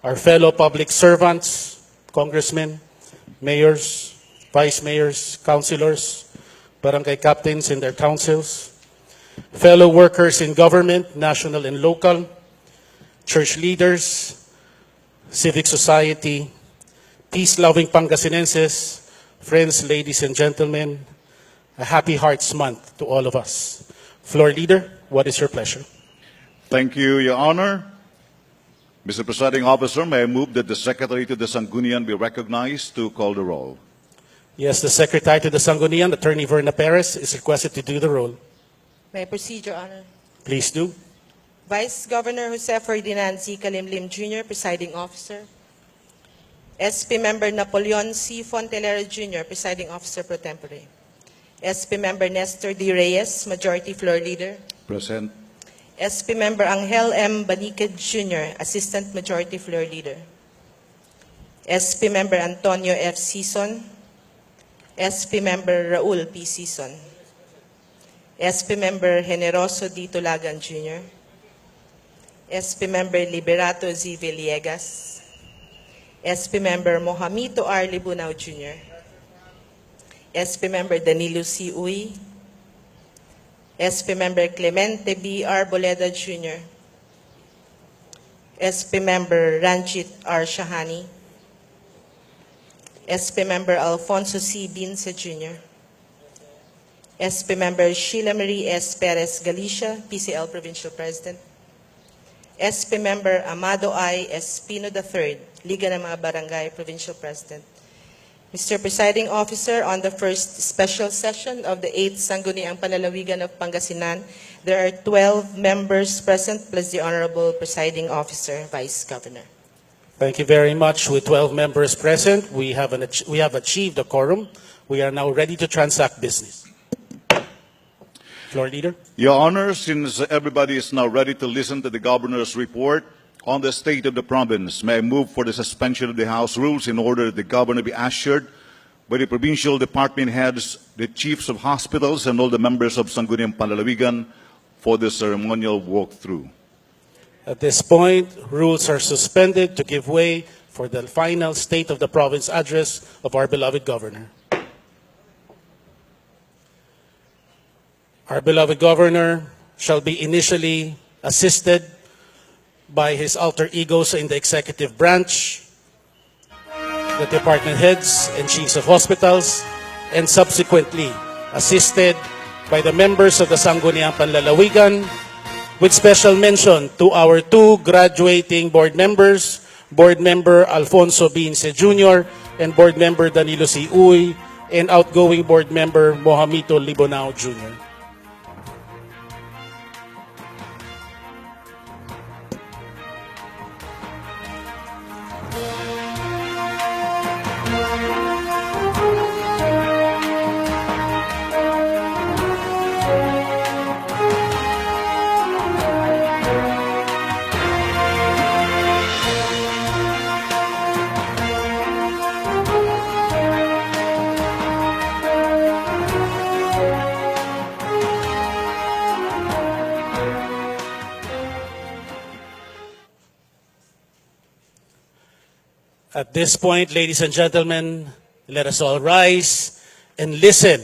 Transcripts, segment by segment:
our fellow public servants, congressmen, mayors, vice mayors, councilors, barangay captains and their councils, fellow workers in government, national and local, church leaders, civic society, peace-loving Pangasinenses, friends, ladies and gentlemen, a happy Hearts Month to all of us. Floor Leader, what is your pleasure? Thank you, Your Honor. Mr. Presiding Officer, may I move that the Secretary to the Sangguniang be recognized to call the roll? Yes, the Secretary to the Sangguniang, Attorney Verna Perez, is requested to do the roll. May I proceed, Your Honor? Please do. Vice Governor Jose Ferdinand Z. Calimlim Jr., Presiding Officer. SP Member Napoleon C. Fontelera Jr., Presiding Officer Pro Tempore. SP Member Nestor D. Reyes, Majority Floor Leader. Present. SP Member Angel M. Baniquez Jr., Assistant Majority Floor Leader. SP Member Antonio F. Sison. SP Member Raul P. Sison. SP Member Generoso D. Tulagan Jr. SP Member Liberato Z. Villegas. SP Member Mohamito R. Libunao Jr. SP Member Danilo C. Uy. SP Member Clemente B. Arboleda Jr. SP Member Ranjit R. Shahani. SP Member Alfonso C. Bince Jr. SP Member Sheila Marie S. Perez Galicia, PCL Provincial President. SP Member Amado I. Espino III, Liga ng mga Barangay Provincial President. Mr. Presiding Officer, on the first special session of the 8th Sangguniang Panlalawigan of Pangasinan, there are 12 members present plus the Honorable Presiding Officer, Vice Governor. Thank you very much. With 12 members present, we have achieved a quorum. We are now ready to transact business. Floor Leader. Your Honor, since everybody is now ready to listen to the Governor's report on the state of the province, may I move for the suspension of the House rules in order that the Governor be ushered by the provincial department heads, the chiefs of hospitals, and all the members of Sangguniang Panlalawigan for the ceremonial walkthrough. At this point, rules are suspended to give way for the final State of the Province address of our beloved Governor. Our beloved Governor shall be initially assisted by his alter egos in the executive branch, the department heads and chiefs of hospitals, and subsequently assisted by the members of the Sangguniang Panlalawigan, with special mention to our two graduating board members, Board Member Alfonso Bince Jr. and Board Member Danilo C. Uy, and outgoing Board Member Mohamito Libunao Jr. At this point, ladies and gentlemen, let us all rise and listen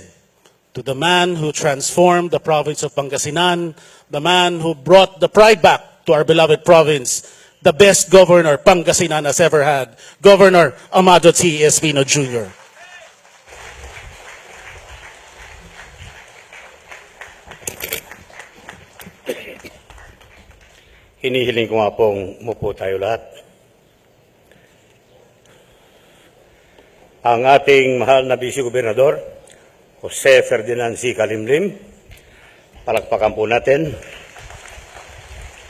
to the man who transformed the province of Pangasinan, the man who brought the pride back to our beloved province, the best governor Pangasinan has ever had, Governor Amado T. Espino Jr. Hinihiling ko nga pong umupo tayo lahat. Ang ating mahal na Vice Gobernador, Jose Ferdinand C. Calimlim, palakpakan po natin.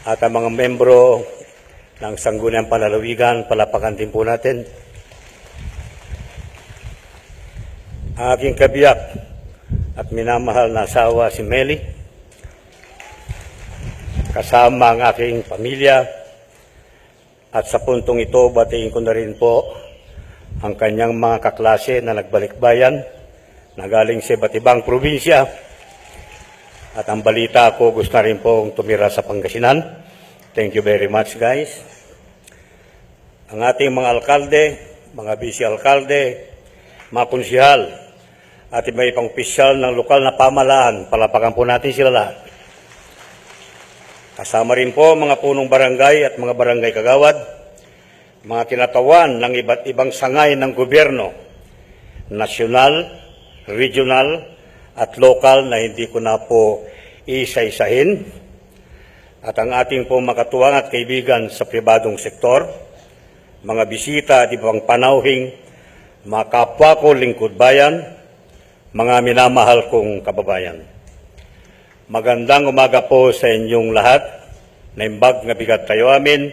At ang mga membro ng Sangguniang Panlalawigan, palakpakan din po natin. Ang aking kabiyak at minamahal na asawa si Meli, kasama ang aking pamilya, at sa puntong ito, batiin ko na rin po ang kanyang mga kaklase na nagbalikbayan na galing sa iba't ibang probinsya. At ang balita ko, gusto na rin pong tumira sa Pangasinan. Thank you very much, guys. ang ating mga alkalde, mga bisi-alkalde, mga konsihal, at iba ibang opisyal ng lokal na pamahalaan. Palapakan po natin sila lahat. Kasama rin po mga punong barangay at mga barangay kagawad, mga kinatawan ng iba't ibang sangay ng gobyerno, nasyonal, regional, at lokal na hindi ko na po isa-isahin, at ang ating po makatuwang at kaibigan sa pribadong sektor, mga bisita at ibang panauhing, mga kapwa ko lingkod bayan, mga minamahal kong kababayan. Magandang umaga po sa inyong lahat, na imbag nga bigat tayo amin,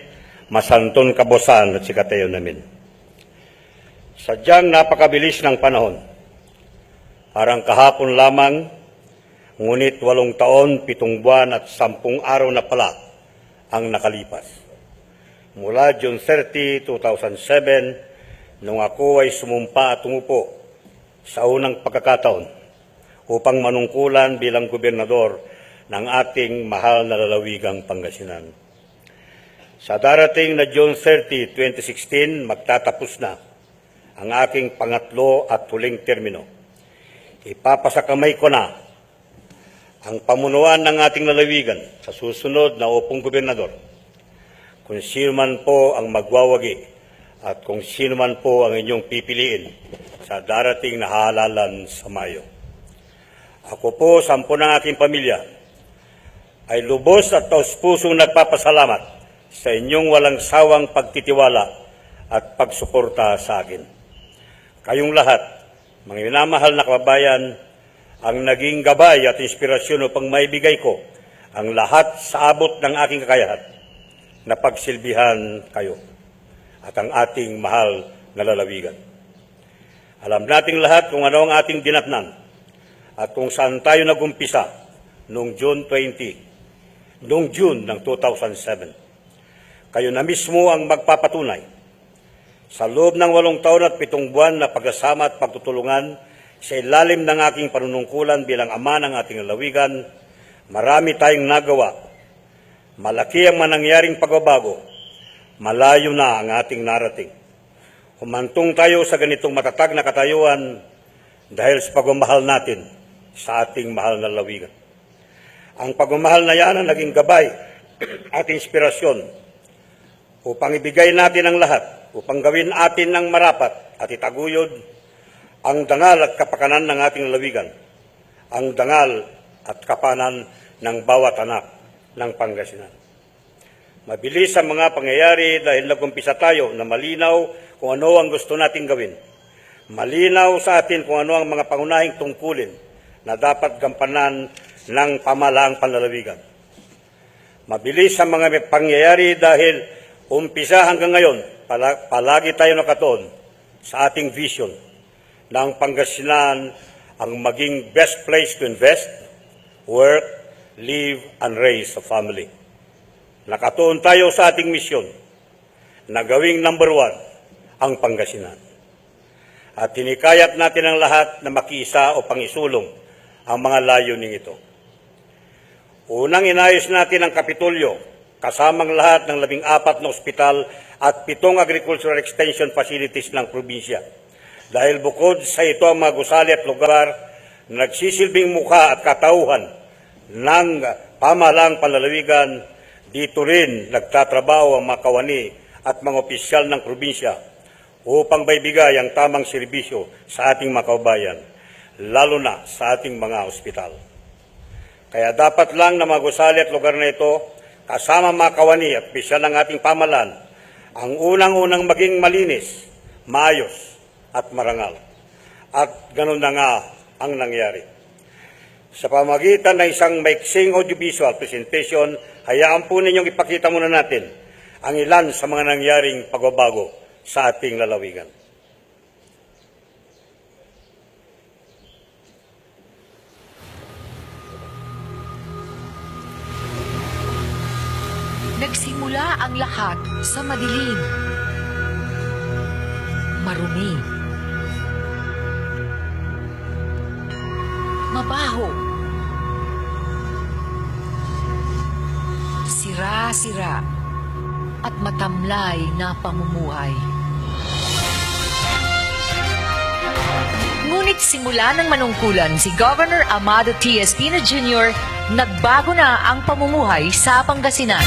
masanton kabosan at sikatayo namin. Sadyang napakabilis ng panahon. Parang kahapon lamang, ngunit 8 taon, 7 buwan at 10 araw na pala ang nakalipas. Mula June 30, 2007, nung ako ay sumumpa at tumupo sa unang pagkakataon upang manungkulan bilang gobernador ng ating mahal na lalawigang Pangasinan. Sa darating na June 30, 2016, magtatapos na ang aking pangatlo at huling termino. Ipapasakamay ko na ang pamunuan ng ating lalawigan sa susunod na upong gobernador. Kung sino man po ang magwawagi at kung sino man po ang inyong pipiliin sa darating na halalan sa Mayo. Ako po, 10 ng aking pamilya, ay lubos at taus-pusong nagpapasalamat sa inyong walang sawang pagtitiwala at pagsuporta sa akin. Kayong lahat, mga minamahal na kababayan, ang naging gabay at inspirasyon upang maibigay ko ang lahat sa abot ng aking kakayahan na pagsilbihan kayo at ang ating mahal na lalawigan. Alam nating lahat kung ano ang ating dinatnan at kung saan tayo nagumpisa noong June ng 2007. Kayo na mismo ang magpapatunay. Sa loob ng 8 taon at 7 buwan na pagkasama at pagtutulungan sa ilalim ng aking panunungkulan bilang ama ng ating lalawigan, marami tayong nagawa. Malaki ang manangyaring pagbabago. Malayo na ang ating narating. Humantong tayo sa ganitong matatag na katayuan dahil sa pagmamahal natin sa ating mahal na lalawigan. Ang pagmamahal na yan ang naging gabay at inspirasyon upang ibigay natin ang lahat, upang gawin atin ng marapat at itaguyod ang dangal at kapakanan ng ating lalawigan, ang dangal at kapanan ng bawat anak ng Pangasinan. Mabilis ang mga pangyayari dahil nagumpisa tayo na malinaw kung ano ang gusto nating gawin. Malinaw sa atin kung ano ang mga pangunahing tungkulin na dapat gampanan ng pamahalaang panlalawigan. Mabilis ang mga pangyayari dahil umpisa hanggang ngayon, palagi tayo nakatuon sa ating vision na ang Pangasinan ang maging best place to invest, work, live, and raise a family. Nakatuon tayo sa ating misyon na gawing number 1 ang Pangasinan. At tinikayat natin ang lahat na makiisa o pangisulong ang mga layuning ito. Unang inayos natin ang Kapitolyo, kasamang lahat ng 14 na ospital at 7 agricultural extension facilities ng probinsya. Dahil bukod sa ito ang mga gusali at lugar na nagsisilbing mukha at katauhan ng pamahalaang panlalawigan, dito rin nagtatrabaho ang mga kawani at mga opisyal ng probinsya upang maibigay ang tamang serbisyo sa ating mga kababayan, lalo na sa ating mga ospital. Kaya dapat lang na mga gusali at lugar na ito, kasama mga kawani at opisyal ng ating pamahalaan, ang unang-unang maging malinis, maayos at marangal. At ganun na nga ang nangyari. Sa pamagitan ng isang maiksing audiovisual presentation, hayaan po ninyong ipakita muna natin ang ilan sa mga nangyaring pagbabago sa ating lalawigan. Nagsimula ang lahat sa madilim, marumi, mabaho, sira-sira, at matamlay na pamumuhay. Ngunit simula ng manungkulan si Governor Amado T. Espino Jr., nagbago na ang pamumuhay sa Pangasinan.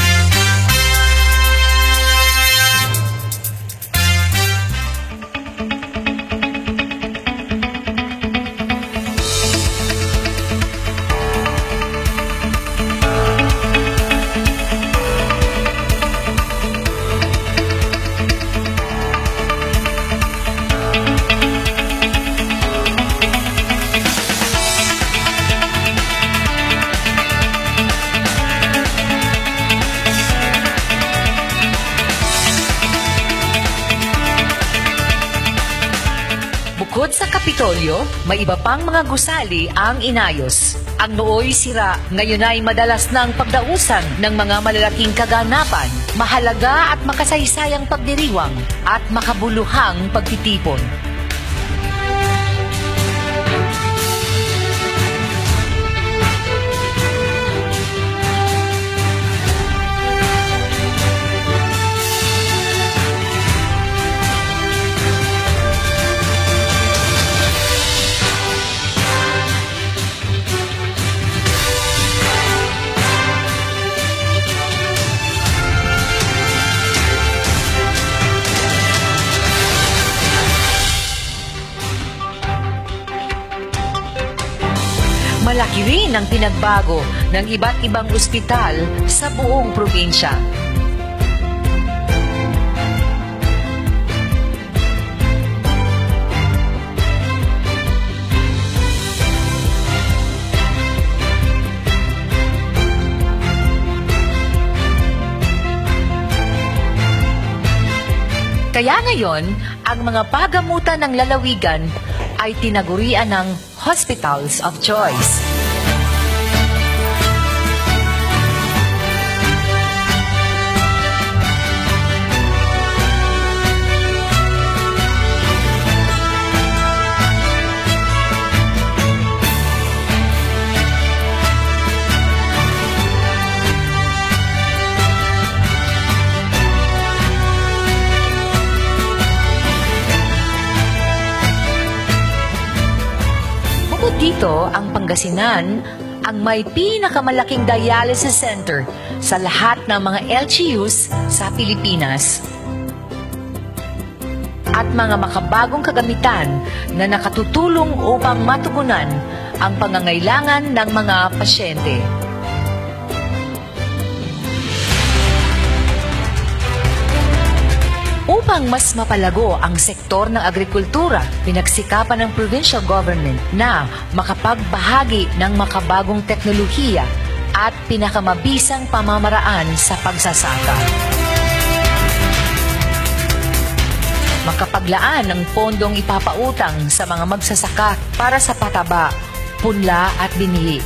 Bukod sa Kapitolyo, may iba pang mga gusali ang inayos. Ang nooy sira, ngayon ay madalas ng pagdausan ng mga malalaking kaganapan, mahalaga at makasaysayang pagdiriwang at makabuluhang pagtitipon. Malaki rin ang pinagbago ng iba't ibang ospital sa buong probinsya. Kaya ngayon, ang mga pagamutan ng lalawigan ay tinagurian ng Hospitals of Choice. Dito, ang Pangasinan ang may pinakamalaking dialysis center sa lahat ng mga LGUs sa Pilipinas. At mga makabagong kagamitan na nakatutulong upang matugunan ang pangangailangan ng mga pasyente. Upang mas mapalago ang sektor ng agrikultura, pinagsikapan ng provincial government na makapagbahagi ng makabagong teknolohiya at pinakamabisang pamamaraan sa pagsasaka. Makapaglaan ng pondong ipapautang sa mga magsasaka para sa pataba, punla at binhi.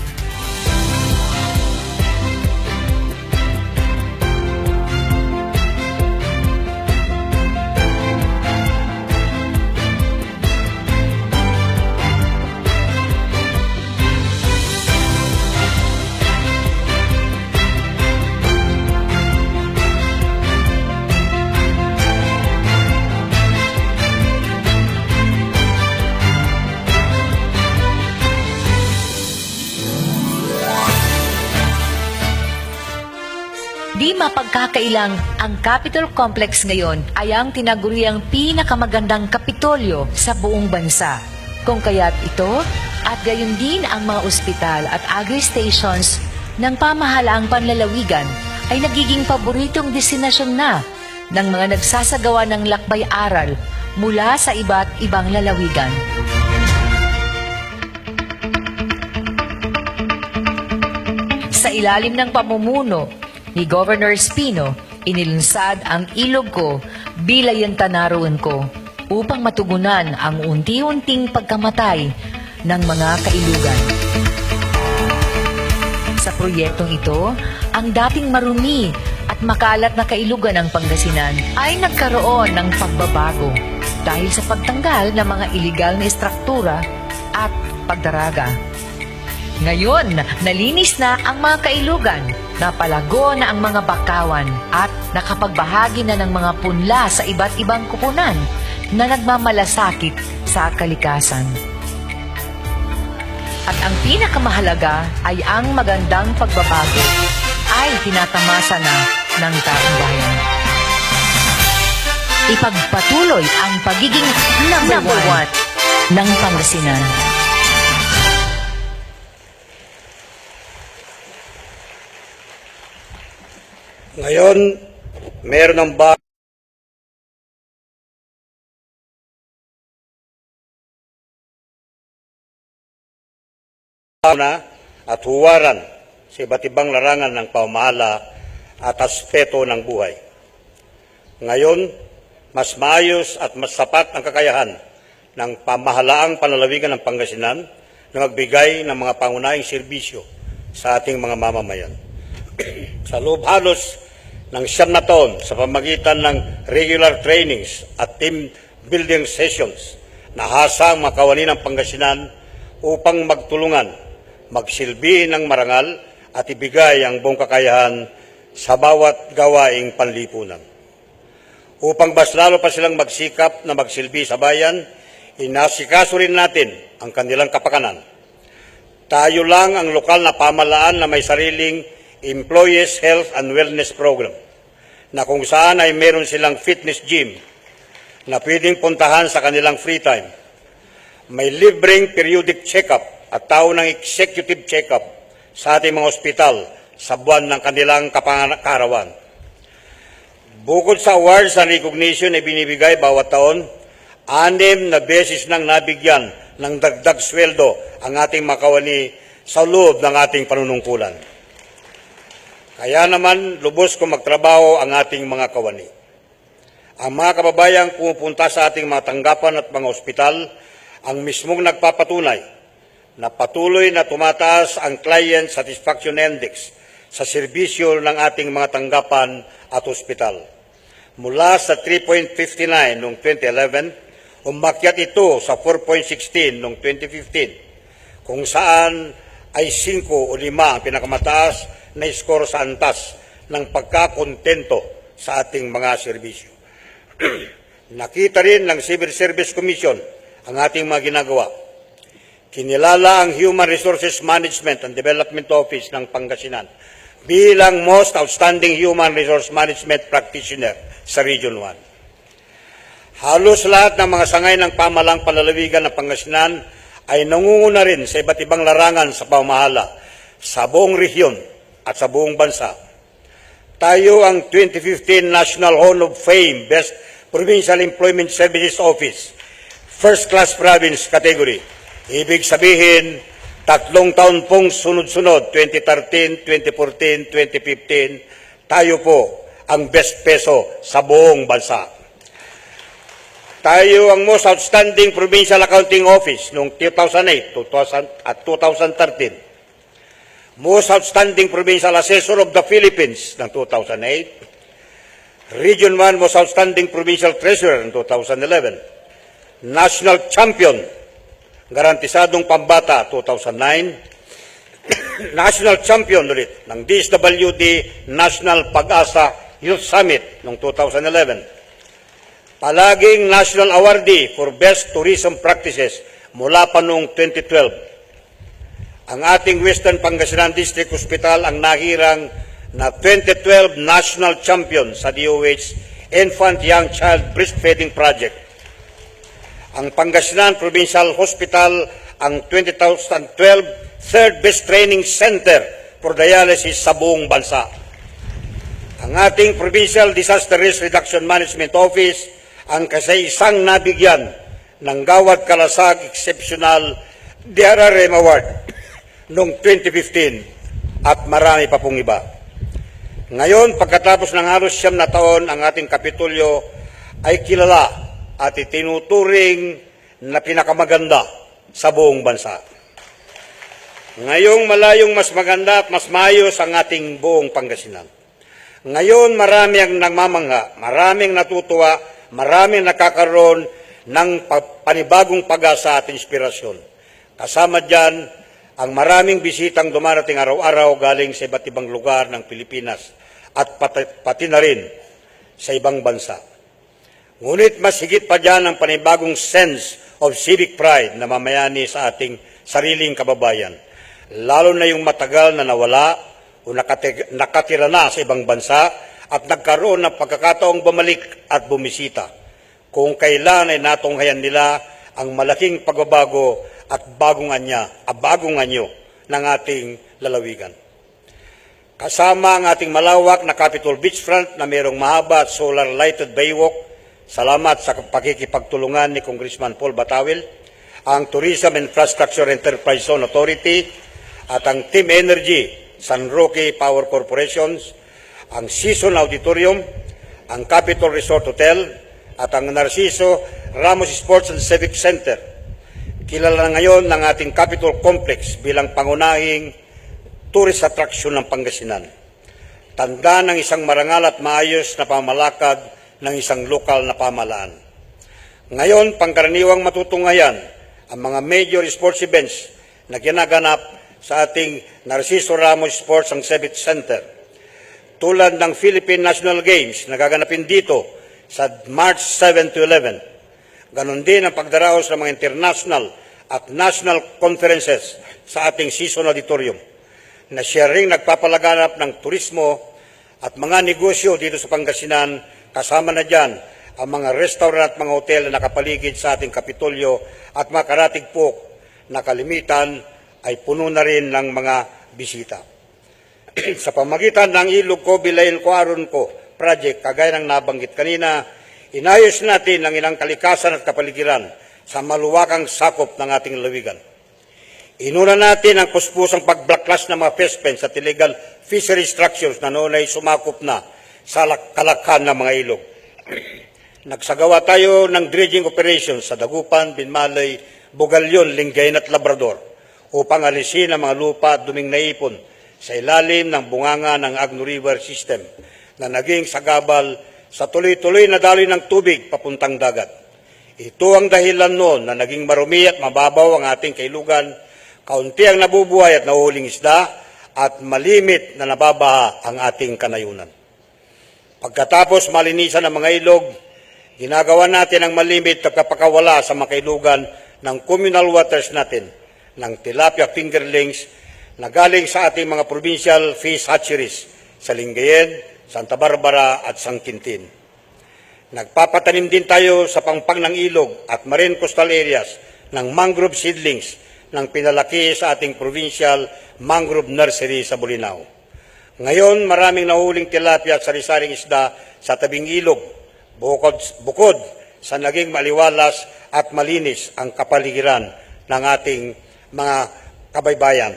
Di mapagkakailang ang Capitol Complex ngayon ay ang tinaguriang pinakamagandang kapitolyo sa buong bansa. Kung kaya't ito at gayon din ang mga ospital at agri-stations ng pamahalaang panlalawigan ay nagiging paboritong destinasyon na ng mga nagsasagawa ng lakbay-aral mula sa iba't ibang lalawigan. Sa ilalim ng pamumuno ni Governor Espino, inilunsad ang Ilog Ko, Bilayan Tanaruan Ko upang matugunan ang unti-unting pagkamatay ng mga kailugan. Sa proyektong ito, ang dating marumi at makalat na kailugan ng Pangasinan ay nagkaroon ng pagbabago dahil sa pagtanggal ng mga iligal na istruktura at pagdaraga. Ngayon, nalinis na ang mga kailugan Napalago na ang mga bakawan at nakapagbahagi na ng mga punla sa iba't ibang kupunan na nagmamalasakit sa kalikasan. At ang pinakamahalaga ay ang magandang pagbabago ay tinatamasa na ng taong bayan. Ipagpatuloy ang pagiging number one ng Pangasinan. Ngayon, meron ng na at huwaran sa iba't ibang larangan ng pamamahala at aspeto ng buhay. Ngayon, mas maayos at mas sapat ang kakayahan ng pamahalaang panlalawigan ng Pangasinan na magbigay ng mga pangunahing serbisyo sa ating mga mamamayan. Sa loob halos ng 9 na taon sa pamagitan ng regular trainings at team building sessions, nahasa ang mga kawani ng Pangasinan upang magtulungan, magsilbi ng marangal at ibigay ang buong kakayahan sa bawat gawaing panlipunan. Upang mas lalo pa silang magsikap na magsilbi sa bayan, inasikaso rin natin ang kanilang kapakanan. Tayo lang ang lokal na pamahalaan na may sariling Employees Health and Wellness Program na kung saan ay meron silang fitness gym na pwedeng puntahan sa kanilang free time. May libreng periodic check-up at tao ng executive check-up sa ating mga ospital sa buwan ng kanilang kaarawan. Bukod sa awards and recognition na binibigay bawat taon, 6 na beses nang nabigyan ng dagdag sweldo ang ating mga kawani sa loob ng ating panunungkulan. Kaya naman, lubos kong magtrabaho ang ating mga kawani. Ang mga kababayang pumupunta sa ating mga tanggapan at mga ospital ang mismong nagpapatunay na patuloy na tumataas ang Client Satisfaction Index sa serbisyo ng ating mga tanggapan at ospital. Mula sa 3.59 noong 2011, umakyat ito sa 4.16 noong 2015, kung saan ay 5 o 5 ang pinakamataas na score sa antas ng pagkakontento sa ating mga serbisyo. Nakita rin ng Civil Service Commission ang ating mga ginagawa. Kinilala ang Human Resources Management and Development Office ng Pangasinan bilang most outstanding human resource management practitioner sa Region 1. Halos lahat ng mga sangay ng pamahalang panlalawigan ng Pangasinan ay nangunguna rin sa iba't ibang larangan sa pamamahala sa buong rehiyon at sa buong bansa. Tayo ang 2015 National Hall of Fame Best Provincial Employment Services Office, First Class Province category. Ibig sabihin, 3 taon pong sunod-sunod, 2013, 2014, 2015, tayo po ang best peso sa buong bansa. Tayo ang most outstanding Provincial Accounting Office noong 2008 at 2013. Most outstanding Provincial Assessor of the Philippines ng 2008. Region 1 Most Outstanding Provincial Treasurer ng 2011. National Champion Garantisadong Pambata 2009. National Champion ulit ng DSWD National Pag-asa Youth Summit noong 2011. Palaging National Awardee for Best Tourism Practices mula pa noong 2012. Ang ating Western Pangasinan District Hospital ang nahirang na 2012 National Champion sa DOH Infant Young Child Breastfeeding Project. Ang Pangasinan Provincial Hospital ang 2012 Third Best Training Center for Dialysis sa buong bansa. Ang ating Provincial Disaster Risk Reduction Management Office ang kasaisang nabigyan ng Gawad Kalasag Exceptional DRRM Award noong 2015 at marami pa pong iba. Ngayon, pagkatapos ng halos 9 na taon, ang ating Kapitolyo ay kilala at itinuturing na pinakamaganda sa buong bansa. Ngayong malayong mas maganda at mas maayos ang ating buong Pangasinan. Ngayon marami ang nagmamangha, maraming natutuwa, maraming nakakaroon ng panibagong pag-asa at inspirasyon. Kasama dyan ang maraming bisitang dumarating araw-araw galing sa iba't ibang lugar ng Pilipinas at pati na rin sa ibang bansa. Ngunit mas higit pa dyan ang panibagong sense of civic pride na mamayani sa ating sariling kababayan, lalo na yung matagal na nawala o nakatira na sa ibang bansa at nagkaroon ng pagkakataong bumalik at bumisita, kung kailan ay natunghayan nila ang malaking pagbabago at bagong anyo ng ating lalawigan. Kasama ang ating malawak na Capitol Beachfront na mayroong mahaba at solar-lighted baywalk, salamat sa pakikipagtulungan ni Congressman Paul Batawil, ang Tourism Infrastructure Enterprise Zone Authority at ang Team Energy San Roque Power Corporations, ang Season Auditorium, ang Capitol Resort Hotel, at ang Narciso Ramos Sports and Civic Center. Kilala ngayon ng ating Capitol Complex bilang pangunahing tourist attraction ng Pangasinan. Tanda ng isang marangal at maayos na pamalakad ng isang lokal na pamahalaan. Ngayon, pangkaraniwang matutunghayan ang mga major sports events na ginaganap sa ating Narciso Ramos Sports and Civic Center, tulad ng Philippine National Games na gaganapin dito sa March 7 to 11. Ganon din ang pagdaraos ng mga international at national conferences sa ating Season Auditorium na siya ring nagpapalaganap ng turismo at mga negosyo dito sa Pangasinan, kasama na dyan ang mga restaurant at mga hotel na nakapaligid sa ating Kapitolyo at mga karatigpok na kalimitan ay puno na rin ng mga bisita. Sa pamagitan ng Ilog Ko, Bilayin Ko, Aron Ko project, kagaya ng nabanggit kanina, inayos natin ang ilang kalikasan at kapaligiran sa maluwakang sakop ng ating lalawigan. Inuna natin ang puspusang pagbaklas ng mga fish pens at illegal fishery structures na noon ay sumakop na sa kalakhan ng mga ilog. Nagsagawa tayo ng dredging operations sa Dagupan, Binmalay, Bugalyon, Lingayen at Labrador upang alisin ang mga lupa at duming naipon sa ilalim ng bunganga ng Agno River System na naging sagabal sa tuloy-tuloy na daloy ng tubig papuntang dagat. Ito ang dahilan noon na naging marumi at mababaw ang ating kailugan, kaunti ang nabubuhay at nahuhuling isda, at malimit na nababaha ang ating kanayunan. Pagkatapos malinisan ang mga ilog, ginagawa natin ang malimit na kapakawala sa mga kailugan ng communal waters natin, ng tilapia fingerlings na galing sa ating mga provincial fish hatcheries sa Lingayen, Santa Barbara at San Quintin. Nagpapatanim din tayo sa pangpang ng ilog at marine coastal areas ng mangrove seedlings ng pinalaki sa ating provincial mangrove nursery sa Bolinao. Ngayon, maraming nahuling tilapia at sari-saring isda sa tabing ilog, bukod sa naging maliwalas at malinis ang kapaligiran ng ating mga kabaybayan.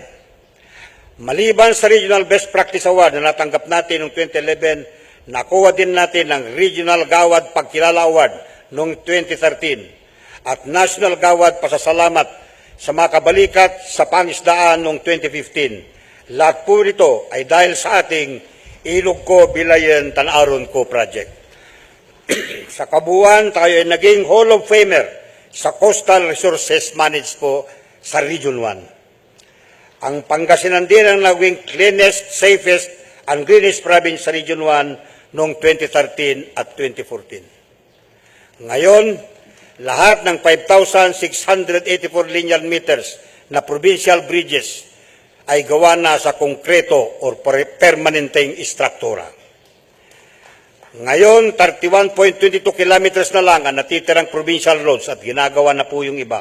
Maliban sa Regional Best Practice Award na natanggap natin noong 2011, nakuha din natin ang Regional Gawad Pagkilala Award noong 2013 at National Gawad Pasasalamat sa mga kabalikat sa pangisdaan noong 2015. Lahat po ito ay dahil sa ating Ilog Ko, Bilayin, Tanaron Ko project. Sa kabuuan, tayo ay naging Hall of Famer sa Coastal Resources Managed po sa Region 1. Ang Pangasinan din ang naging cleanest, safest, and greenest province sa Region 1 noong 2013 at 2014. Ngayon, lahat ng 5,684 linear meters na provincial bridges ay gawa na sa konkreto or permanenteng istruktura. Ngayon, 31.22 kilometers na lang ang natitirang provincial roads at ginagawa na po yung iba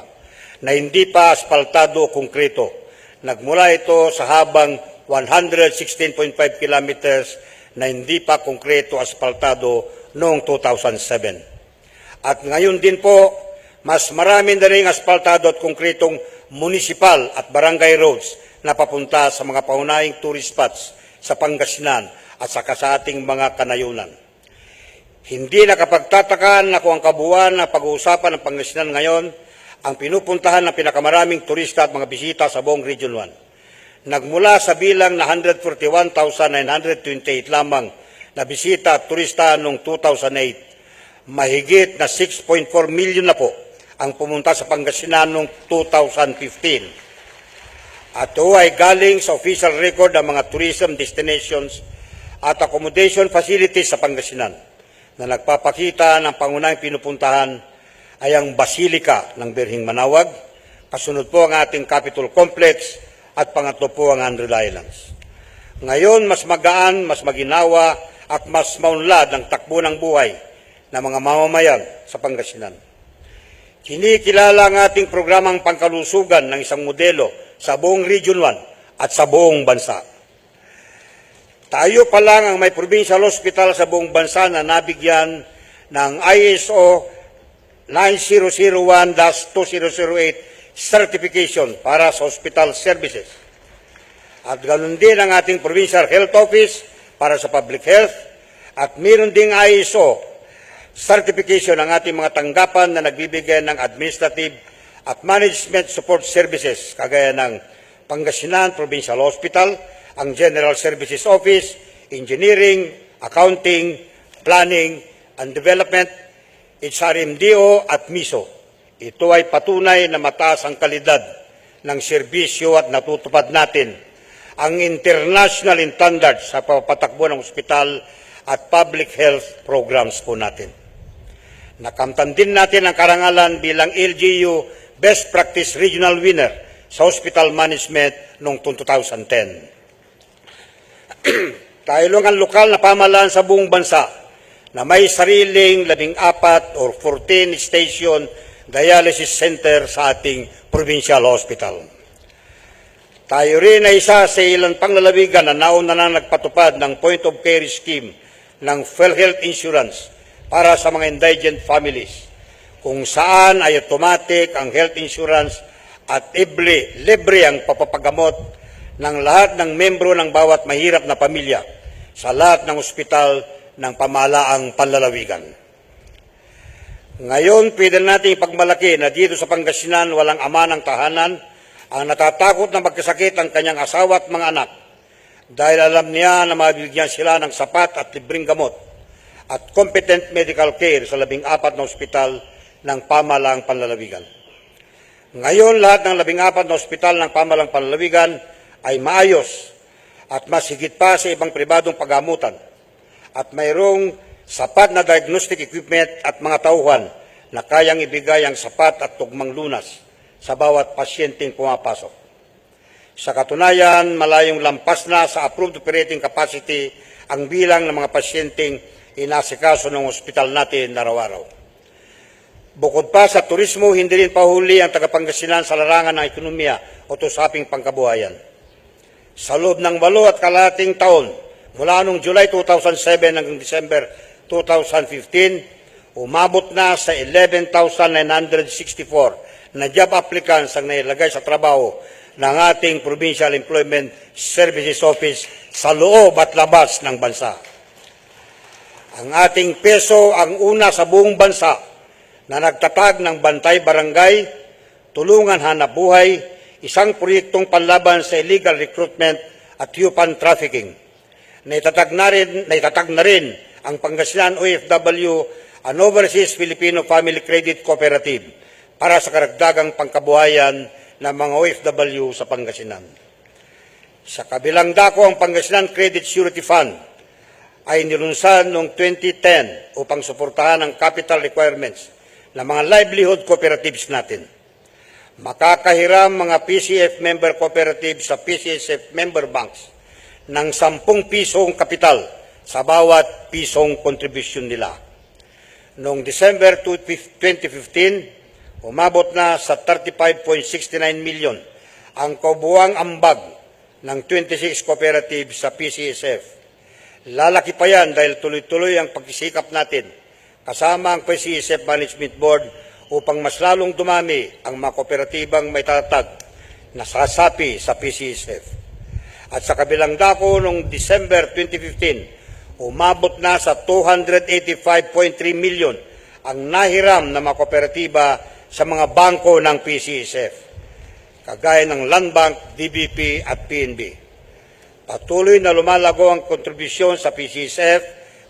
na hindi pa aspaltado o konkreto. Nagmula ito sa habang 116.5 kilometers na hindi pa konkreto aspaltado noong 2007. At ngayon din po, mas marami na rin aspaltado at konkretong municipal at barangay roads na papunta sa mga paunahing tourist spots sa Pangasinan at saka sa ating mga kanayunan. Hindi nakapagtatakan na kung ang kabuuan na pag-uusapan ng Pangasinan ngayon ang pinupuntahan ng pinakamaraming turista at mga bisita sa buong Region 1. Nagmula sa bilang na 141,928 lamang na bisita at turista noong 2008, mahigit na 6.4 million na po ang pumunta sa Pangasinan noong 2015. At ito ay galing sa official record ng mga tourism destinations at accommodation facilities sa Pangasinan na nagpapakita ng pangunahing pinupuntahan ay ang Basilica ng Birhing Manawag, kasunod po ang ating Capitol Complex at pangatlo po ang Andrew Islands. Ngayon, mas magaan, mas maginawa at mas maunlad ang takbo ng buhay ng mga mamamayan sa Pangasinan. Kinikilala ang ating programang pangkalusugan ng isang modelo sa buong Region 1 at sa buong bansa. Tayo pa lang ang may provincial hospital sa buong bansa na nabigyan ng ISO 9001-2008 certification para sa hospital services. At ganoon din ang ating Provincial Health Office para sa public health at mayroon ding ISO certification ng ating mga tanggapan na nagbibigay ng administrative at management support services kagaya ng Pangasinan Provincial Hospital, ang General Services Office, Engineering, Accounting, Planning and Development, HRMDO at MISO. Ito ay patunay na mataas ang kalidad ng serbisyo at natutupad natin ang international standards sa papatakbo ng ospital at public health programs po natin. Nakamtan din natin ang karangalan bilang LGU Best Practice Regional Winner sa Hospital Management noong 2010. Tayo lang ang lokal na pamahalaan sa buong bansa na may sariling 14 or 14 station dialysis center sa ating provincial hospital. Tayo rin ay isa sa ilang panglalawigan na nauna na nagpatupad ng point of care scheme ng PhilHealth Insurance para sa mga indigent families, kung saan ay automatic ang health insurance at libre ang papapagamot ng lahat ng membro ng bawat mahirap na pamilya sa lahat ng ospital ng pamahalaang panlalawigan. Ngayon, pwede natin ipagmalaki na dito sa Pangasinan walang ama ng tahanan ang natatakot na magkasakit ang kanyang asawa at mga anak dahil alam niya na mabibigyan sila ng sapat at libreng gamot at competent medical care sa 14 na ospital ng pamahalaang panlalawigan. Ngayon, lahat ng 14 na ospital ng pamahalaang panlalawigan ay maayos at mas higit pa sa ibang pribadong paggamutan at mayroong sapat na diagnostic equipment at mga tauhan na kayang ibigay ang sapat at tugmang lunas sa bawat pasyenteng pumapasok. Sa katunayan, malayong lampas na sa approved operating capacity ang bilang ng mga pasyenteng inasikaso ng ospital natin araw-araw. Bukod pa sa turismo, hindi rin pahuli ang tagapangasinan sa larangan ng ekonomiya o usaping pangkabuhayan. Sa loob ng 8 at kalahating taon, mula noong July 2007 hanggang December 2015, umabot na sa 11,964 na job applicants ang nailagay sa trabaho ng ating Provincial Employment Services Office sa loob at labas ng bansa. Ang ating peso ang una sa buong bansa na nagtatag ng Bantay Barangay, Tulungan Hanap Buhay, isang proyektong panlaban sa illegal recruitment at human trafficking. Naitatag na rin ang Pangasinan OFW and Overseas Filipino Family Credit Cooperative para sa karagdagang pangkabuhayan ng mga OFW sa Pangasinan. Sa kabilang dako, ang Pangasinan Credit Surety Fund ay nilunsad noong 2010 upang suportahan ang capital requirements ng mga livelihood cooperatives natin. Makakahiram mga PCF member cooperatives sa PCSF member banks ng 10 pisong kapital sa bawat pisong contribution nila. Noong December 2015, umabot na sa 35.69 million ang kabuuang ambag ng 26 cooperatives sa PCSF. Lalaki pa yan dahil tuloy-tuloy ang pagsisikap natin kasama ang PCSF Management Board upang mas lalong dumami ang mga kooperatibang may tatatag na sasapi sa PCSF. At sa kabilang dako noong December 2015, umabot na sa 285.3 million ang nahiram na mga kooperatiba sa mga bangko ng PCSF, kagaya ng Land Bank, DBP at PNB. Patuloy na lumalago ang kontribusyon sa PCSF,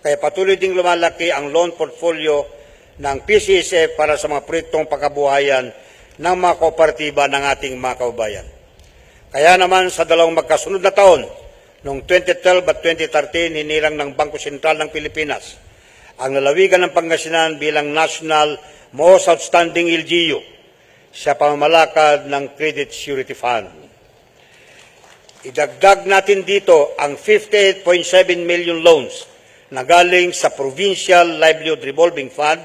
kaya patuloy ding lumalaki ang loan portfolio ng PCSF para sa mga proyektong pagkabuhayan ng mga kooperatiba ng ating mga kababayan. Kaya naman sa dalawang magkasunod na taon, noong 2012 at 2013, hinirang ng Bangko Sentral ng Pilipinas ang lalawigan ng Pangasinan bilang National Most Outstanding LGU sa pamamalakad ng Credit Surety Fund. Idagdag natin dito ang 58.7 million loans na galing sa Provincial Livelihood Revolving Fund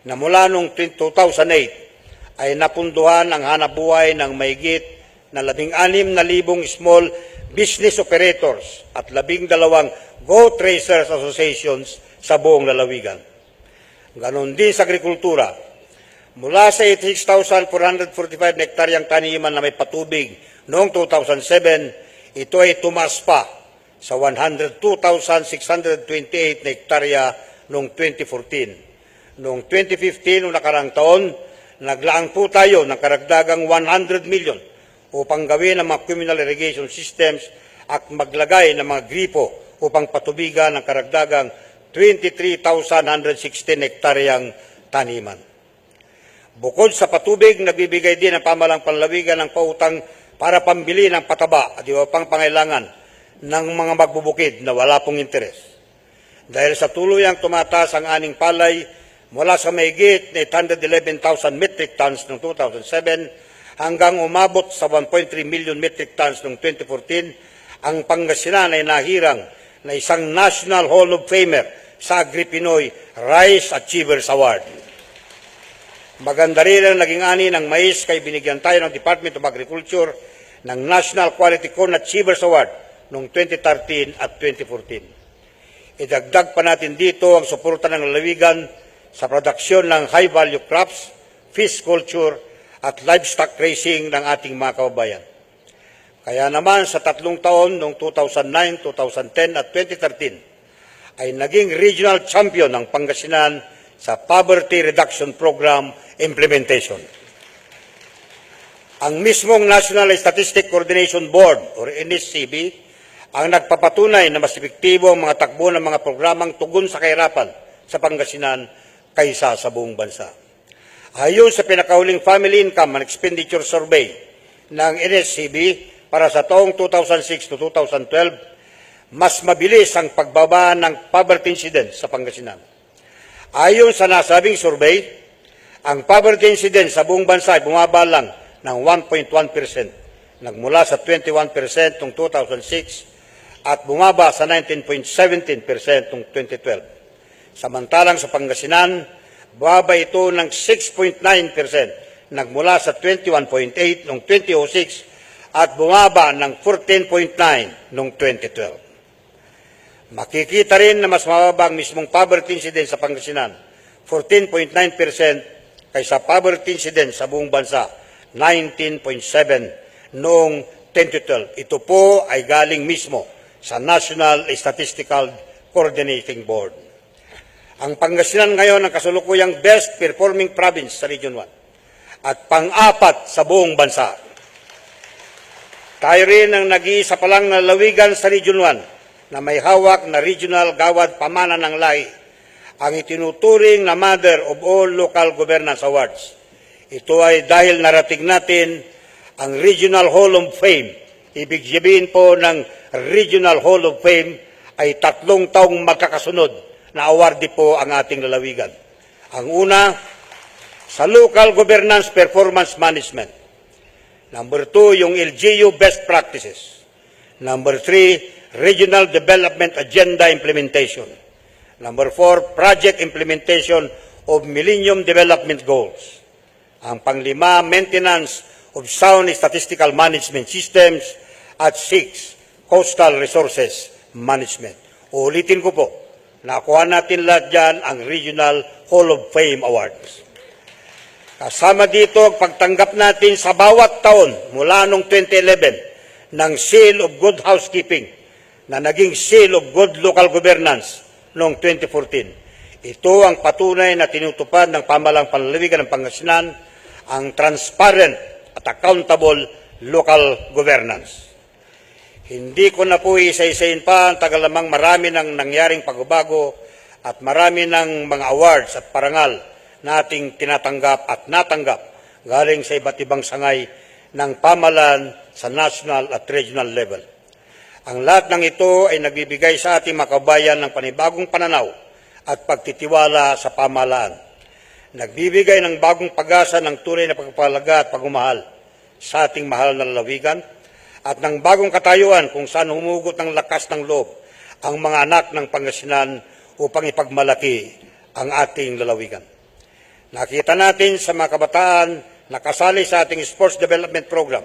na mula noong 2008 ay napunduhan ang hanapbuhay ng mahigit na 16,000 small business operators at 12 Goat Racers Associations sa buong lalawigan. Ganon din sa agrikultura. Mula sa 86,445 hektaryang taniman na may patubig noong 2007, ito ay tumaas pa sa 102,628 na hektarya noong 2014. Noong 2015, noong nakarang taon, naglaang po tayo ng karagdagang 100 million upang gawin ang mga communal irrigation systems at maglagay ng mga gripo upang patubigan ang karagdagang 23,116 hektaryang taniman. Bukod sa patubig, nagbibigay din ang pamahalang panlalawigan ng pautang para pambili ng pataba at iba pang pangailangan ng mga magbubukid na wala pong interes. Dahil sa tuluyang tumataas ang aning palay mula sa mahigit na 811,000 metric tons noong 2007 hanggang umabot sa 1.3 million metric tons noong 2014, ang Pangasinan ay nahirang na isang National Hall of Famer sa Agri-Pinoy Rice Achievers Award. Maganda rin ang naging ani ng mais kay binigyan tayo ng Department of Agriculture ng National Quality Corn Achievers Award noong 2013 at 2014. Idagdag pa natin dito ang suporta ng lalawigan sa produksyon ng high-value crops, fish culture, at livestock raising ng ating mga kababayan. Kaya naman sa 3 taon noong 2009, 2010 at 2013 ay naging regional champion ng Pangasinan sa Poverty Reduction Program implementation. Ang mismong National Statistic Coordination Board or NSCB ang nagpapatunay na mas epektibo ang mga takbo ng mga programang tugon sa kahirapan sa Pangasinan kaysa sa buong bansa. Ayon sa pinakahuling Family Income and Expenditure Survey ng NSCB para sa taong 2006 to 2012, mas mabilis ang pagbaba ng poverty incidence sa Pangasinan. Ayon sa nasabing survey, ang poverty incidence sa buong bansa ay bumaba lang ng 1.1%, nagmula sa 21% noong 2006 at bumaba sa 19.17% noong 2012. Samantalang sa Pangasinan, bumaba ito ng 6.9%, nagmula sa 21.8 noong 2006 at bumaba ng 14.9 noong 2012. Makikita rin na mas mababa ang mismong poverty incidence sa Pangasinan, 14.9% kaysa poverty incidence sa buong bansa, 19.7 noong 2012. Ito po ay galing mismo sa National Statistical Coordinating Board. Ang Pangasinan ngayon ang kasulukuyang best performing province sa Region 1 at pang-apat sa buong bansa. Tayo rin ang nag-iisa pa lang na lalawigan sa Region 1 na may hawak na Regional Gawad Pamana ng Lahi, ang itinuturing na Mother of All Local Governance Awards. Ito ay dahil narating natin ang Regional Hall of Fame. Ibig sabihin po ng Regional Hall of Fame ay 3 taong magkakasunod na awardee po ang ating lalawigan. Ang una, sa Local Governance Performance Management. Number 2, yung LGU Best Practices. Number 3, Regional Development Agenda Implementation. Number 4, Project Implementation of Millennium Development Goals. Ang panglima, Maintenance of Sound Statistical Management Systems. At 6, Coastal Resources Management. Ulitin ko po, nakuha natin lahat dyan ang Regional Hall of Fame Awards. Kasama dito ang pagtanggap natin sa bawat taon mula noong 2011 ng Seal of Good Housekeeping na naging Seal of Good Local Governance noong 2014. Ito ang patunay na tinutupad ng pamahalang panlalawigan ng Pangasinan ang transparent at accountable local governance. Hindi ko na po isa-isayin pa ang tagal namang marami ng nangyaring pagbabago at marami ng mga awards at parangal na ating tinatanggap at natanggap galing sa iba't ibang sangay ng pamahalaan sa national at regional level. Ang lahat ng ito ay nagbibigay sa ating mga kabayan ng panibagong pananaw at pagtitiwala sa pamahalaan. Nagbibigay ng bagong pag-asa ng tunay na pagpapahalaga at pagmamahal sa ating mahal na lalawigan at ng bagong katayuan kung saan humugot ng lakas ng loob ang mga anak ng Pangasinan upang ipagmalaki ang ating lalawigan. Nakita natin sa mga kabataan na kasali sa ating sports development program.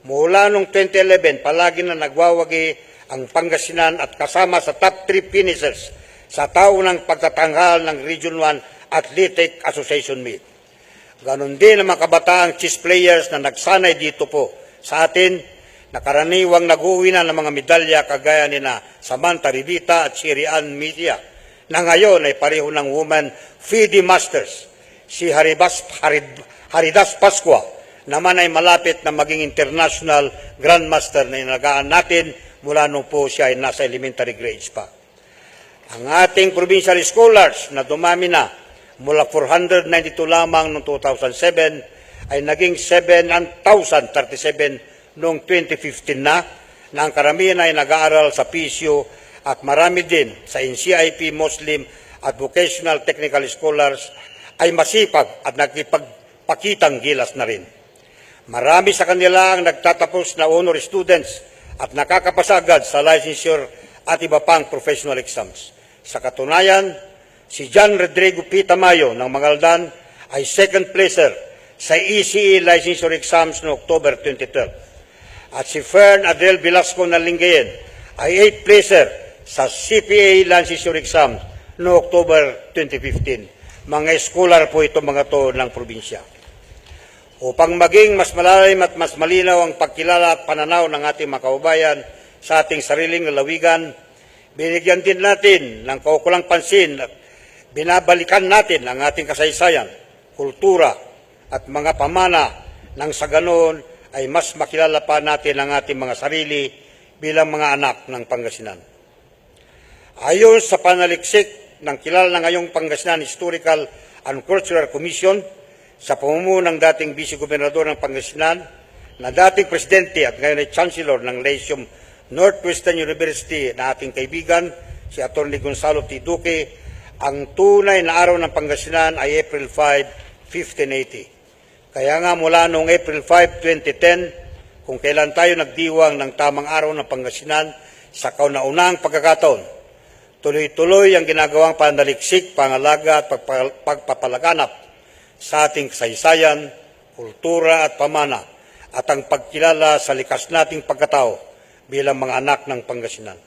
Mula noong 2011, palagi na nagwawagi ang Pangasinan at kasama sa top 3 finishers sa taunang pagtatanghal ng Region 1 Athletic Association Meet. Ganon din ang mga kabataang chess players na nagsanay dito po sa atin na karaniwang nag-uwi na ng mga medalya kagaya ni na Samantha Rivita at Sherry Ann Media na ngayon ay pareho ng women FIDE Masters. Si Haridas Pascua naman ay malapit na maging international grandmaster na inagaan natin mula nung po siya ay nasa elementary grades pa. Ang ating provincial scholars na dumami na mula 492 lamang noong 2007 ay naging 7,037 noong 2015 na ang karamihan ay nag-aaral sa PSU at marami din sa NCIP Muslim at Vocational Technical Scholars ay masipag at nagpagpakitang gilas na rin. Marami sa kanila ang nagtatapos na honor students at nakakapasa agad sa licensure at iba pang professional exams. Sa katunayan, si John Rodrigo P. Tamayo ng Mangaldan ay second placer sa ECE licensure exams noong October 2012. At si Fern Adel Velasco ng Lingayen ay 8th placer sa CPA licensure exams noong October 2015. Mga scholar po ito mga to ng probinsya. Upang maging mas malalim at mas malinaw ang pagkilala at pananaw ng ating mga kababayan sa ating sariling lalawigan, binigyan din natin ng kaukulang pansin at binabalikan natin ang ating kasaysayan, kultura at mga pamana nang sa ganoon ay mas makilala pa natin ang ating mga sarili bilang mga anak ng Pangasinan. Ayon sa panaliksik ng kilala na ngayong Pangasinan Historical and Cultural Commission sa pamumuno ng dating Vice-Gobernador ng Pangasinan na dating Presidente at ngayon ay Chancellor ng Lyceum Northwestern University na ating kaibigan, si Atty. Gonzalo T. Duque, ang tunay na araw ng Pangasinan ay April 5, 1580. Kaya nga mula noong April 5, 2010, kung kailan tayo nagdiwang ng tamang araw ng Pangasinan sa kauna-unahang pagkakataon, tuloy-tuloy ang ginagawang panaliksik, pangalaga at pagpapalaganap sa ating kasaysayan, kultura at pamana at ang pagkilala sa likas nating pagkatao bilang mga anak ng Pangasinan.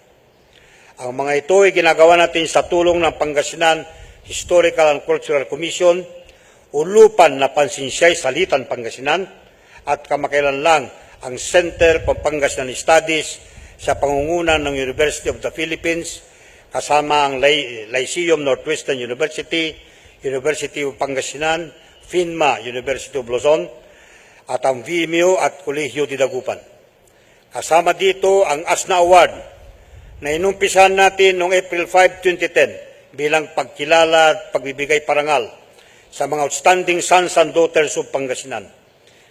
Ang mga ito ay ginagawa natin sa tulong ng Pangasinan Historical and Cultural Commission, ulupan na Pansinsiyay Salitan Pangasinan at kamakailan lang ang Center for Pangasinan Studies sa pangunguna ng University of the Philippines kasama ang Lyceum Northwestern University, University of Pangasinan, FINMA, University of Luzon, at ang VMU at Colegio de Dagupan. Kasama dito ang ASNA Award na inumpisahan natin noong April 5, 2010 bilang pagkilala at pagbibigay parangal sa mga outstanding sons and daughters of Pangasinan.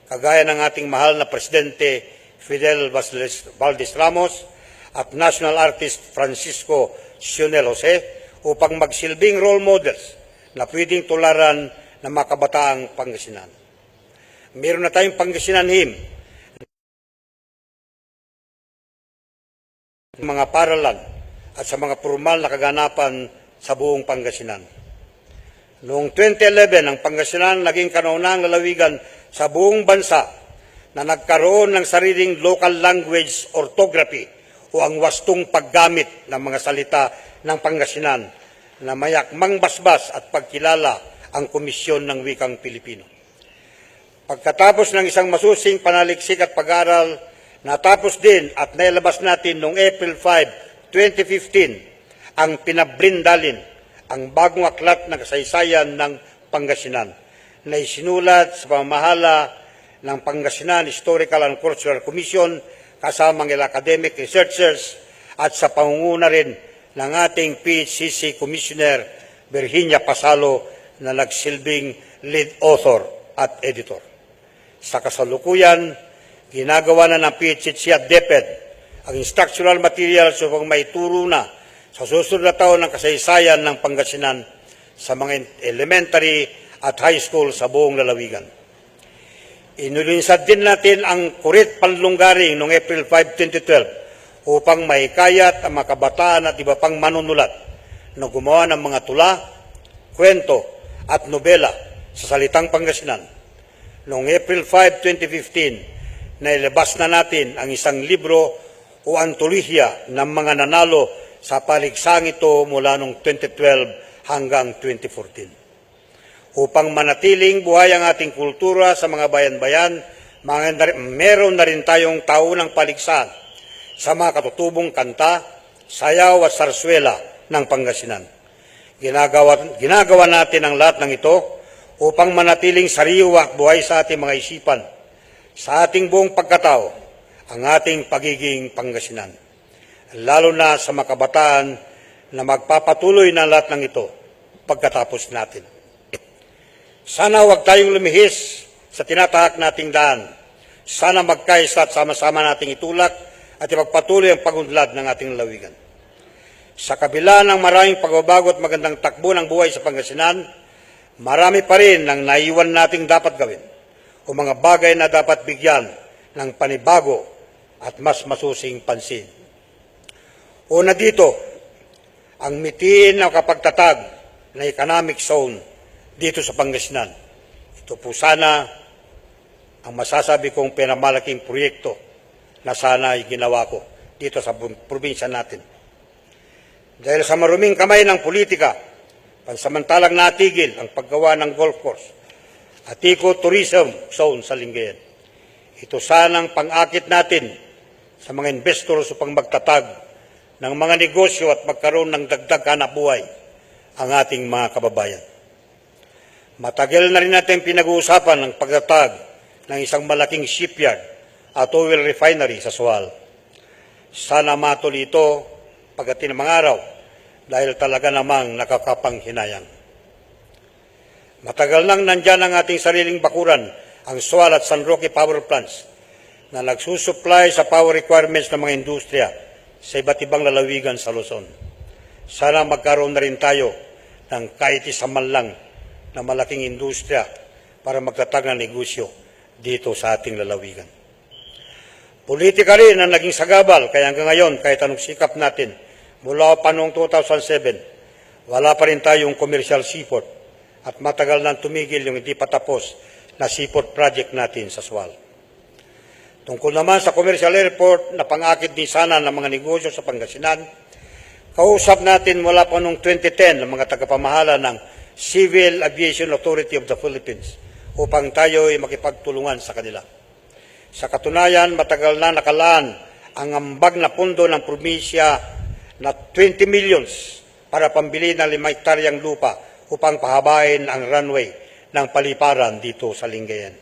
Kagaya ng ating mahal na Presidente Fidel Valdez Ramos at National Artist Francisco Sionel Jose upang magsilbing role models na pwedeng tularan ng mga kabataang Pangasinan. Meron na tayong Pangasinan Hymn, mga paralan at sa mga formal na kaganapan sa buong Pangasinan. Noong 2011, ang Pangasinan naging kanaunahang lalawigan sa buong bansa na nagkaroon ng sariling local language orthography o ang wastong paggamit ng mga salita ng Pangasinan na mayakmang basbas at pagkilala ang Komisyon ng Wikang Pilipino. Pagkatapos ng isang masusing panaliksik at pag-aral, natapos din at nailabas natin noong April 5, 2015 ang Pinabrindalin, ang bagong aklat ng kasaysayan ng Pangasinan na isinulat sa pamamahala ng Pangasinan Historical and Cultural Commission kasamang academic researchers at sa pangunguna rin ng ating PHCC Commissioner Virginia Pasalo na nagsilbing lead author at editor. Sa kasalukuyan, Ginagawa na ng PHHC at DepEd ang instructional materials upang maituro na sa susunod na taon ng kasaysayan ng Pangasinan sa mga elementary at high school sa buong lalawigan. Inulinsad din natin ang Kurit Panlunggaring noong April 5, 2012 upang mahikayat ang mga kabataan at iba pang manunulat na gumawa ng mga tula, kwento at nobela sa salitang Pangasinan. Noong April 5, 2015, nailabas na natin ang isang libro o antolohiya ng mga nanalo sa paligsang ito mula noong 2012 hanggang 2014. Upang manatiling buhay ang ating kultura sa mga bayan-bayan, meron na rin tayong taunang paligsahan sa mga katutubong kanta, sayaw at sarswela ng Pangasinan. Ginagawa natin ang lahat ng ito upang manatiling sariwa at buhay sa ating mga isipan, sa ating buong pagkatao, ang ating pagiging Pangasinan. Lalo na sa mga kabataan na magpapatuloy na lahat ng ito pagkatapos natin. Sana huwag tayong lumihis sa tinatahak nating daan. Sana magkaisa at sama-sama nating itulak at ipagpatuloy ang pagunlad ng ating lalawigan. Sa kabila ng maraming pagbabago at magandang takbo ng buhay sa Pangasinan, marami pa rin ang naiwan nating dapat gawin o mga bagay na dapat bigyan ng panibago at mas masusing pansin. Una dito, ang mitiin ng kapagtatag na economic zone dito sa Pangasinan. Ito po sana ang masasabi kong pinamalaking proyekto na sana ay ginawa ko dito sa probinsya natin. Dahil sa maruming kamay ng politika, pansamantalang natigil ang paggawa ng golf course at eco-tourism zone sa Lingayen. Ito sanang pang-akit natin sa mga investors upang magtatag ng mga negosyo at magkaroon ng dagdag hanapbuhay ang ating mga kababayan. Matagal na rin natin pinag-uusapan ang pagtatag ng isang malaking shipyard at oil refinery sa Sual. Sana matuloy ito pagdating ng mga araw dahil talaga namang nakakapanghinayang. Matagal nang nandyan ang ating sariling bakuran, ang Sual at San Roque power plants, na nagsusupply sa power requirements ng mga industriya sa iba't ibang lalawigan sa Luzon. Sana magkaroon na rin tayo ng kahit isa man lang na malaking industriya para magtatag ng negosyo dito sa ating lalawigan. Politika rin ang naging sagabal, kaya hanggang ngayon, kahit anong sikap natin, mula pa noong 2007, wala pa rin tayong commercial seaport at matagal nang tumigil yung hindi pa tapos na seaport project natin sa Sual. Tungkol naman sa commercial airport na pang-akit din sana ng mga negosyo sa Pangasinan, kausap natin mula pa noong 2010 ng mga tagapamahala ng Civil Aviation Authority of the Philippines upang tayo ay makipagtulungan sa kanila. Sa katunayan, matagal na nakalaan ang ambag na pondo ng probinsya na 20 millions para pambili ng 5 hektaryang lupa upang pahabain ang runway ng paliparan dito sa Lingayen.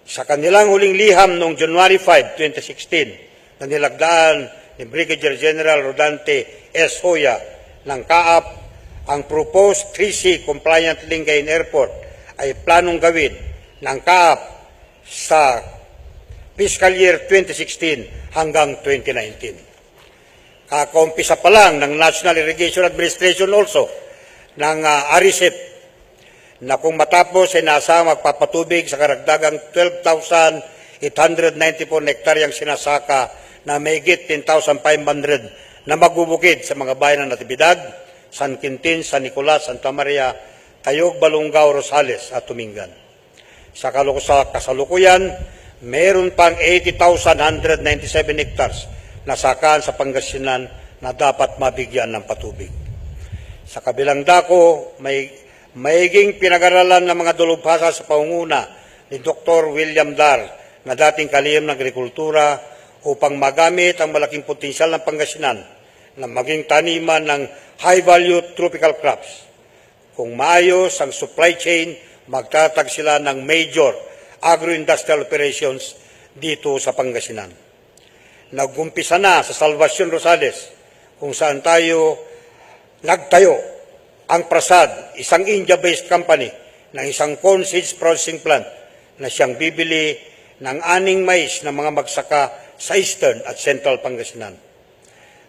Sa kanilang huling liham noong January 5, 2016, na nilagdaan ni Brigadier General Rodante S. Hoya ng CAAP, ang proposed 3C compliant Lingayen Airport ay planong gawin ng CAAP sa fiscal year 2016 hanggang 2019. Kakaumpisa pa lang ng National Irrigation Administration also ng ARICEP na kung matapos ay nasa magpapatubig sa karagdagang 12,894 hektaryang sinasaka na mahigit 10,500 na magbubukid sa mga bayan ng Natividad, San Quintin, San Nicolas, Santa Maria, Tayog, Balungao, Rosales at Tumingan. Sa kasalukuyan, mayroon pang 80,197 hectares na sakaan sa Pangasinan na dapat mabigyan ng patubig. Sa kabilang dako, may maiging pinag-aralan ng mga dalubhasa sa pangunguna ni Dr. William Dar na dating kalihim ng agrikultura upang magamit ang malaking potensyal ng Pangasinan na maging taniman ng high-value tropical crops. Kung maayos ang supply chain, magtatag sila ng major agro-industrial operations dito sa Pangasinan. Nag-umpisa na sa Salvacion Rosales kung saan tayo nagtayo ang Prasad, isang India-based company ng isang corn seeds processing plant na siyang bibili ng aning mais ng mga magsaka sa Eastern at Central Pangasinan.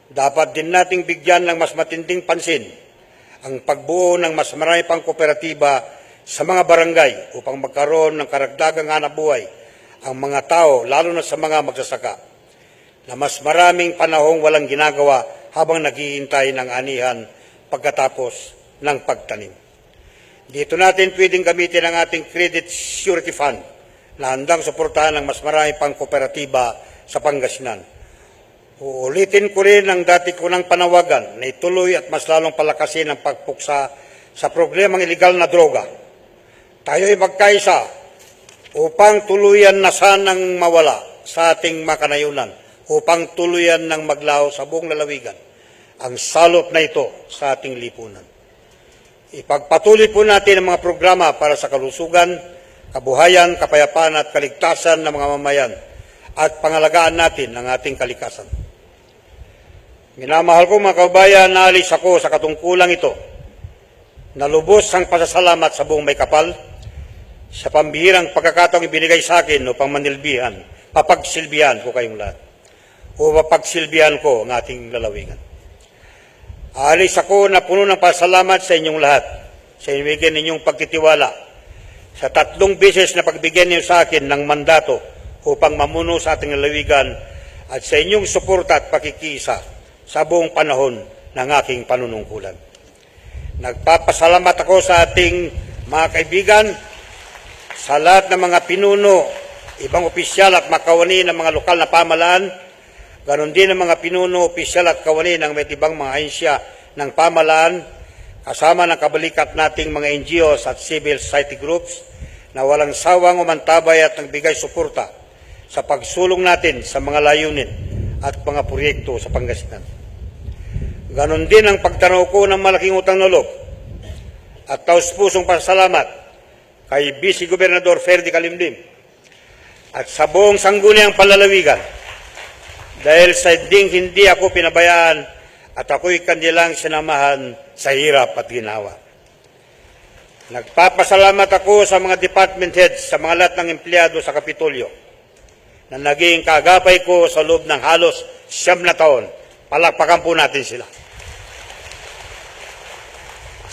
Dapat din nating bigyan ng mas matinding pansin ang pagbuo ng mas marami pang kooperatiba sa mga barangay upang magkaroon ng karagdagang hanapbuhay ang mga tao, lalo na sa mga magsasaka, na mas maraming panahong walang ginagawa habang naghihintay ng anihan pagkatapos ng pagtanim. Dito natin pwedeng gamitin ang ating Credit Surety Fund na handang suportahan ng mas marami pang kooperatiba sa Pangasinan. Uulitin ko rin ang dati ko ng panawagan na ituloy at mas lalong palakasin ang pagpuksa sa problemang iligal na droga. Tayo ay magkaisa upang tuluyan na sanang mawala sa ating makanayunan, upang tuluyan ng maglaho sa buong lalawigan ang salot na ito sa ating lipunan. Ipagpatuloy po natin ang mga programa para sa kalusugan, kabuhayan, kapayapaan at kaligtasan ng mga mamayan at pangalagaan natin ang ating kalikasan. Minamahal ko mga kababayan, naalis ako sa katungkulang ito na lubos ang pasasalamat sa buong may kapal sa pambihirang pagkakataong ibinigay sa akin upang manilbihan, papagsilbihan ko kayong lahat o papagsilbihan ko ang ating lalawigan. Aalis ako na puno ng pasalamat sa inyong lahat, sa ibigay ninyong pagtitiwala, sa 3 beses na pagbigyan niyo sa akin ng mandato upang mamuno sa ating lalawigan at sa inyong suporta at pakikisa sa buong panahon ng aking panunungkulan. Nagpapasalamat ako sa ating mga kaibigan, sa lahat ng mga pinuno, ibang opisyal at makawani ng mga lokal na pamahalaan, ganon din ang mga pinuno, opisyal at kawani ng may ibang mga ahensya ng pamahalaan, kasama ng kabalikat nating mga NGOs at civil society groups na walang sawang umantabay at nagbigay suporta sa pagsulong natin sa mga layunin at mga proyekto sa Pangasinan. Ganon din ang pagtanaw ko ng malaking utang na loob at taus-pusong pasalamat kay Vice Gobernador Ferdy Calimlim at sa buong sangguniang palalawigan dahil sa hindi ako pinabayaan at ako'y kanilang sinamahan sa hirap at ginawa. Nagpapasalamat ako sa mga department heads, sa mga lahat ng empleyado sa Kapitolyo na naging kagapay ko sa loob ng halos 9 na taon. Palakpakan po natin sila.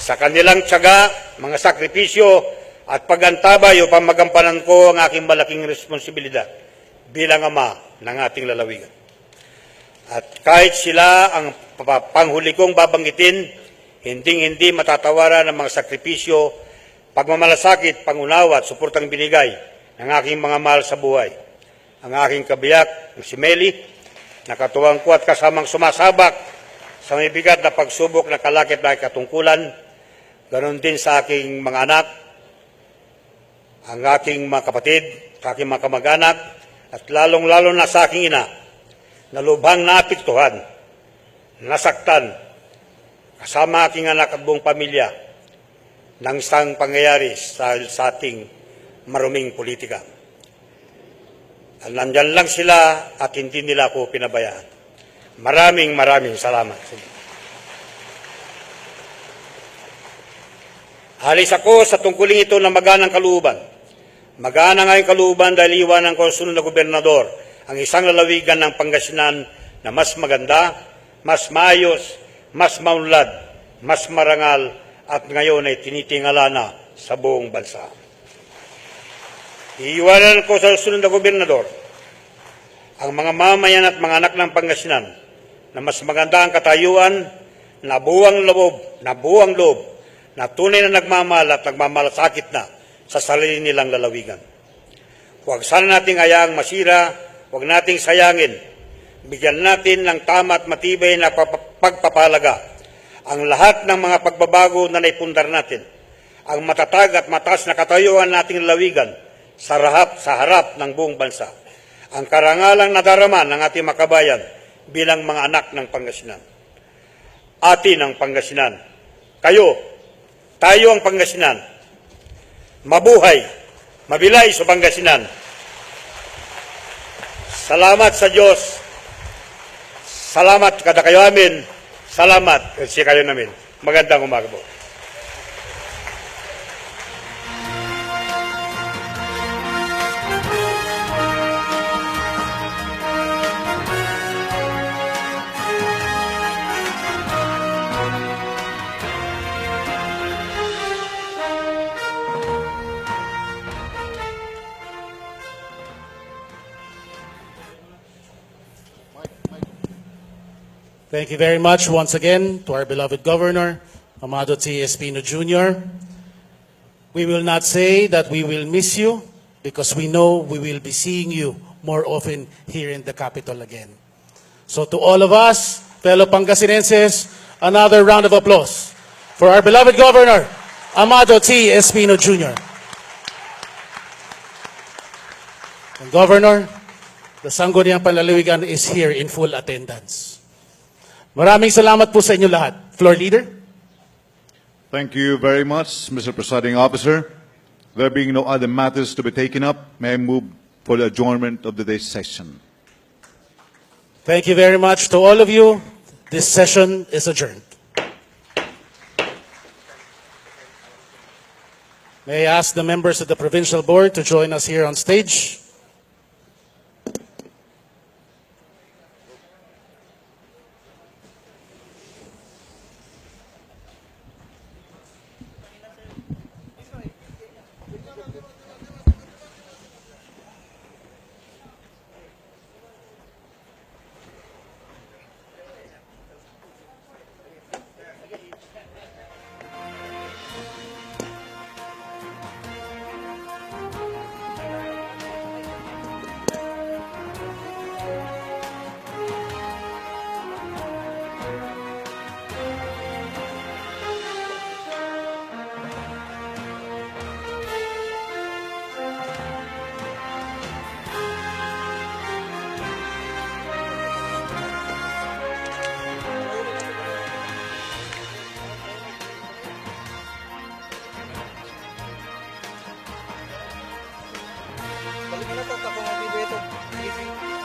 Sa kanilang tiyaga, mga sakripisyo at pagantabay upang magampanan ko ang aking malaking responsibilidad bilang ama ng ating lalawigan. At kahit sila ang panghuli kong babanggitin, hindi matatawaran ang mga sakripisyo, pagmamalasakit, pangunawa at suportang binigay ng aking mga mahal sa buhay. Ang aking kabiyak, si Meli, nakatuwang ko at kasamang sumasabak sa may bigat na pagsubok na kalakip na katungkulan, ganon din sa aking mga anak, ang aking mga kapatid, aking mga kamag-anak, at lalong-lalo na sa aking ina, na lubhang naapektuhan, nasaktan, kasama aking anak at buong pamilya, ng isang pangyayari sa ating maruming politika. At nandyan lang sila at hindi nila ako pinabayaan. Maraming salamat. Halis ako sa tungkuling ito na maganang kalooban. Magana nga yung kalooban dahil iwanan ko sunod na gobernador ang isang lalawigan ng Pangasinan na mas maganda, mas maayos, mas maunlad, mas marangal at ngayon ay tinitingala na sa buong bansa. Iiwanan ko sa sunod na gobernador ang mga mamayan at mga anak ng Pangasinan na mas maganda ang katayuan, na buwang loob, na tunay na nagmamahal at nagmamalasakit na sa sarili nilang lalawigan. Huwag sana nating hayaang masira, huwag nating sayangin. Bigyan natin ng tama at matibay na pagpapalaga ang lahat ng mga pagbabago na naipundar natin, ang matatag at mataas na katayuan nating lalawigan sa harap ng buong bansa, ang karangalang nadarama ng ating makabayan bilang mga anak ng Pangasinan. Atin ang Pangasinan. Kayo, tayo ang Pangasinan. Mabuhay, mabilay sa Pangasinan. Salamat sa Diyos. Salamat kada kayo amin. Salamat kasi kayo namin. Magandang umaga po. Thank you very much once again to our beloved Governor, Amado T. Espino Jr. We will not say that we will miss you because we know we will be seeing you more often here in the capital again. So to all of us, fellow Pangasinenses, another round of applause for our beloved Governor, Amado T. Espino Jr. And Governor, the Sangguniang Panlalawigan is here in full attendance. Maraming salamat po sa inyo lahat. Floor Leader. Thank you very much, Mr. Presiding Officer. There being no other matters to be taken up, may I move for the adjournment of today's session. Thank you very much to all of you. This session is adjourned. May I ask the members of the Provincial Board to join us here on stage? Balik na to, tapos ang video ito. Sige, sige.